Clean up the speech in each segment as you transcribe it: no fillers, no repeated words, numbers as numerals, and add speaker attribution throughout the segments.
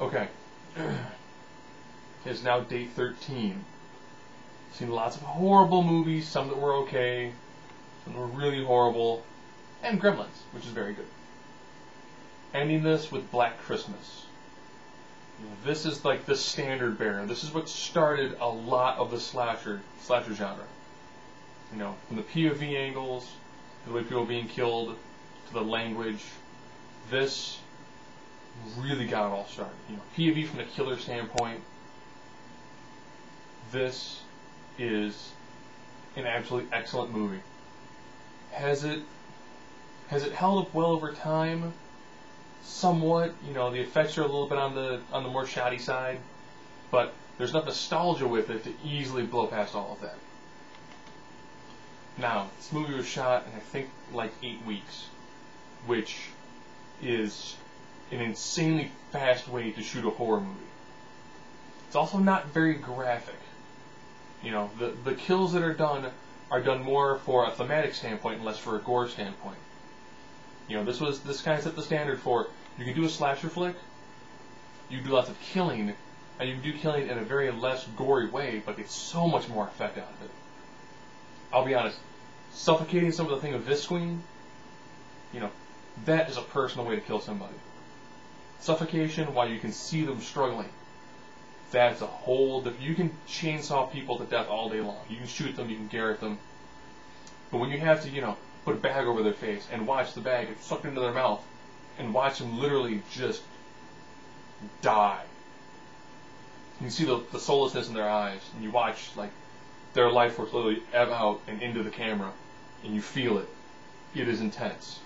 Speaker 1: Okay. It's now day 13. Seen lots of horrible movies, some that were okay, some that were really horrible, and Gremlins, which is very good. Ending this with Black Christmas. This is like the standard bearer. This is what started a lot of the slasher genre. You know, from the POV angles, to the way people are being killed, to the language. This really got it all started. You know, POV from the killer standpoint. This is an absolutely excellent movie. Has it held up well over time? Somewhat. You know, the effects are a little bit on the more shoddy side, but there's enough nostalgia with it to easily blow past all of that. Now, this movie was shot in I think like 8 weeks, which is an insanely fast way to shoot a horror movie. It's also not very graphic. You know, the kills that are done more for a thematic standpoint and less for a gore standpoint. You know, this kind of set the standard for, you can do a slasher flick, you do lots of killing, and you can do killing in a very less gory way, but get so much more effect out of it. I'll be honest, suffocating someone with a thing of Visqueen, you know, that is a personal way to kill somebody. Suffocation while you can see them struggling, that's a whole you can chainsaw people to death all day long. You can shoot them, you can garrote them. But when you have to, you know, put a bag over their face and watch the bag get sucked into their mouth and watch them literally just die. You see the soullessness in their eyes, and you watch like their life force literally ebb out and into the camera, and you feel it. It is intense.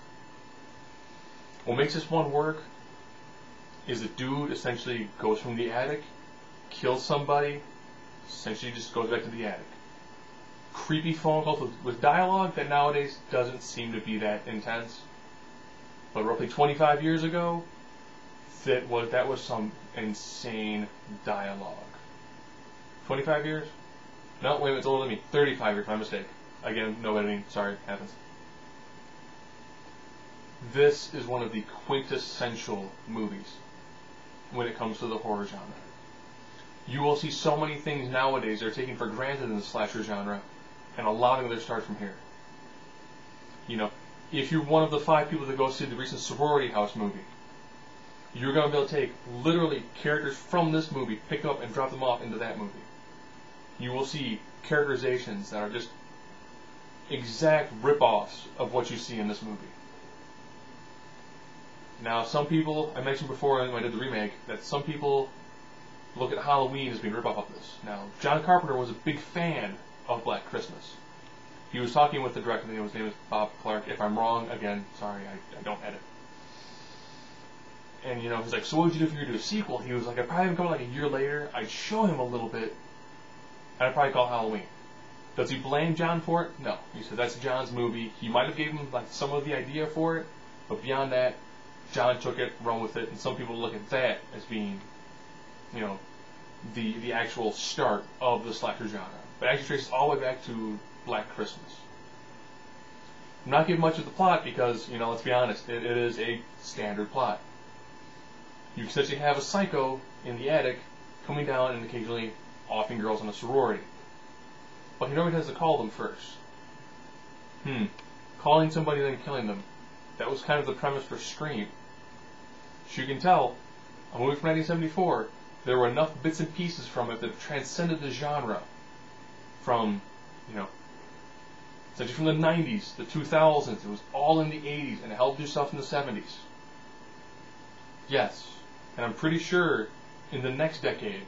Speaker 1: What makes this one work is the dude essentially goes from the attic, kills somebody, essentially just goes back to the attic. Creepy phone calls with dialogue that nowadays doesn't seem to be that intense. But roughly 25 years ago, that was some insane dialogue. 25 years? No, wait a minute, it's older than me. 35 years, my mistake. Again, no editing, sorry, happens. This is one of the quintessential movies when it comes to the horror genre. You will see so many things nowadays that are taken for granted in the slasher genre, and a lot of them start from here. You know, if you're one of the 5 people that go see the recent Sorority House movie, you're going to be able to take literally characters from this movie, pick up and drop them off into that movie. You will see characterizations that are just exact rip-offs of what you see in this movie. Now, some people, I mentioned before when I did the remake, that some people look at Halloween as being a rip-off of this. Now, John Carpenter was a big fan of Black Christmas. He was talking with the director, his name is Bob Clark. If I'm wrong, again, sorry, I don't edit. And, you know, he's like, so what would you do if you were to do a sequel? He was like, I'd probably come like a year later, I'd show him a little bit, and I'd probably call it Halloween. Does he blame John for it? No. He said, that's John's movie. He might have given him like some of the idea for it, but beyond that, John took it, run with it, and some people look at that as being, you know, the actual start of the slasher genre. But it actually traces all the way back to Black Christmas. I'm not giving much of the plot because, you know, let's be honest, it is a standard plot. You essentially have a psycho in the attic coming down and occasionally offing girls in a sorority. But he normally has to call them first. Calling somebody and then killing them. That was kind of the premise for Scream. As you can tell, a movie from 1974, there were enough bits and pieces from it that transcended the genre. From, you know, essentially from the 90s, the 2000s, it was all in the 80s, and it held itself in the 70s. Yes, and I'm pretty sure in the next decade,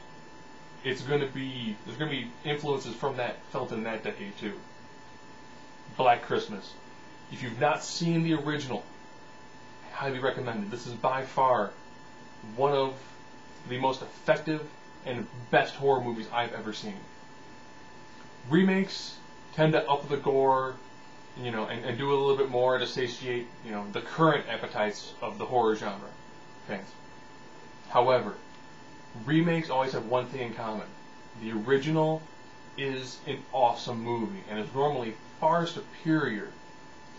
Speaker 1: there's going to be influences from that felt in that decade too. Black Christmas. If you've not seen the original, I highly recommend it. This is by far one of the most effective and best horror movies I've ever seen. Remakes tend to up the gore, you know, and do a little bit more to satiate, you know, the current appetites of the horror genre fans. However, remakes always have one thing in common. The original is an awesome movie and is normally far superior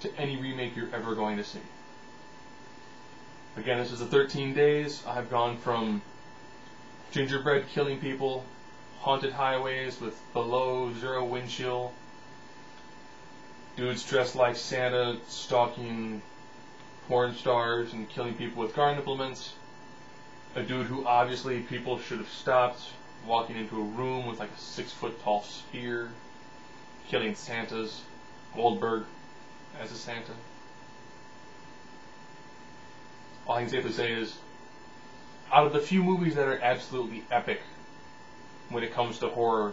Speaker 1: to any remake you're ever going to see. Again, this is the 13 days. I've gone from gingerbread killing people, haunted highways with below zero wind chill, dudes dressed like Santa stalking porn stars and killing people with garden implements, a dude who obviously people should have stopped walking into a room with like a 6-foot tall spear, killing Santas, Goldberg as a Santa. All I can safely say is, out of the few movies that are absolutely epic when it comes to horror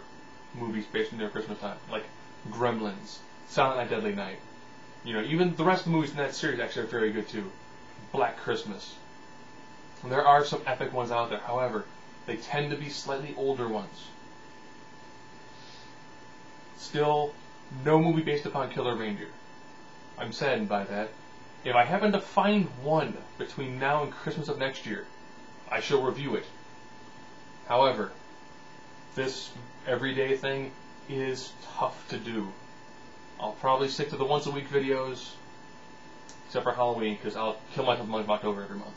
Speaker 1: movies based near Christmas time, like Gremlins, Silent Night, Deadly Night, even the rest of the movies in that series actually are very good too. Black Christmas. And there are some epic ones out there, however, they tend to be slightly older ones. Still, no movie based upon Killer Reindeer. I'm saddened by that. If I happen to find one between now and Christmas of next year, I shall review it. However, this everyday thing is tough to do. I'll probably stick to the once a week videos, except for Halloween, because I'll kill myself in October every month.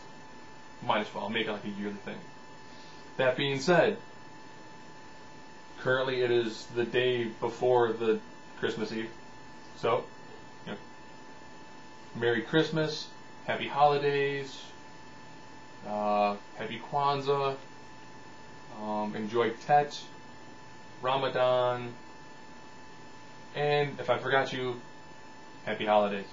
Speaker 1: Might as well, I'll make it like a yearly thing. That being said, currently it is the day before the Christmas Eve, so, Merry Christmas, Happy Holidays, Happy Kwanzaa, enjoy Tet, Ramadan, and if I forgot you, Happy Holidays.